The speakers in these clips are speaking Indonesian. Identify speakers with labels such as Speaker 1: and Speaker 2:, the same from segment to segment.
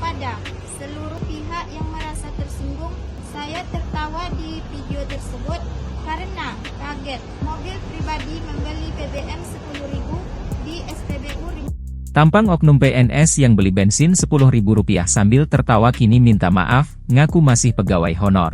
Speaker 1: kepada seluruh pihak yang merasa tersinggung. Saya tertawa di video tersebut karena kaget mobil pribadi membeli BBM 10.000 di SPBU.
Speaker 2: Tampang oknum PNS yang beli bensin Rp10.000 sambil tertawa kini minta maaf, ngaku masih pegawai honor.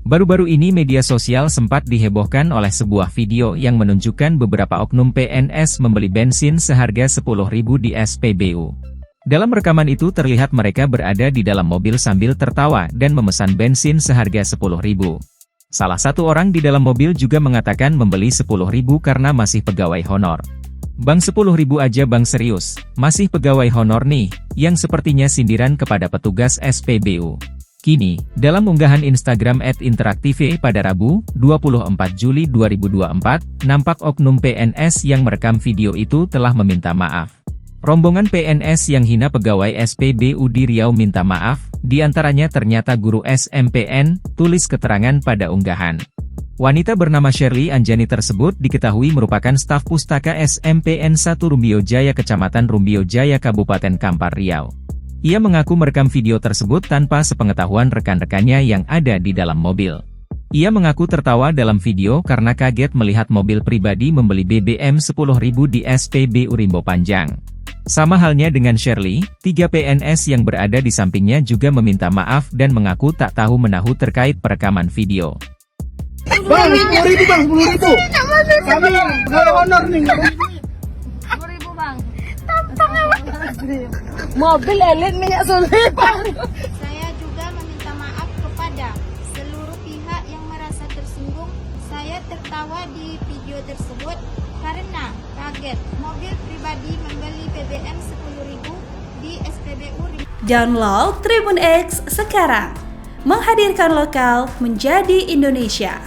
Speaker 2: Baru-baru ini media sosial sempat dihebohkan oleh sebuah video yang menunjukkan beberapa oknum PNS membeli bensin seharga Rp10.000 di SPBU. Dalam rekaman itu terlihat mereka berada di dalam mobil sambil tertawa dan memesan bensin seharga Rp10.000. Salah satu orang di dalam mobil juga mengatakan membeli Rp10.000 karena masih pegawai honor. "Bang 10.000 aja bang, serius, masih pegawai honor nih," yang sepertinya sindiran kepada petugas SPBU. Kini, dalam unggahan Instagram @interaktive pada Rabu, 24 Juli 2024, nampak oknum PNS yang merekam video itu telah meminta maaf. Rombongan PNS yang hina pegawai SPBU di Riau minta maaf, diantaranya ternyata guru SMPN, tulis keterangan pada unggahan. Wanita bernama Shirley Anjani tersebut diketahui merupakan staf pustaka SMPN 1 Rumbio Jaya Kecamatan Rumbio Jaya Kabupaten Kampar Riau. Ia mengaku merekam video tersebut tanpa sepengetahuan rekan-rekannya yang ada di dalam mobil. Ia mengaku tertawa dalam video karena kaget melihat mobil pribadi membeli BBM 10.000 di SPBU Rimbo Panjang. Sama halnya dengan Shirley, 3 PNS yang berada di sampingnya juga meminta maaf dan mengaku tak tahu menahu terkait perekaman video.
Speaker 3: Bang, 10.000 bang, 10.000. Kami pegawai honor nih.
Speaker 1: 10.000 bang.
Speaker 3: Mobil elit minyak sulit bang.
Speaker 1: Saya juga meminta maaf kepada seluruh pihak yang merasa tersinggung. Saya tertawa di video tersebut karena kaget mobil pribadi membeli BBM 10.000 di SPBU.
Speaker 4: Download Tribun X sekarang, menghadirkan lokal menjadi Indonesia.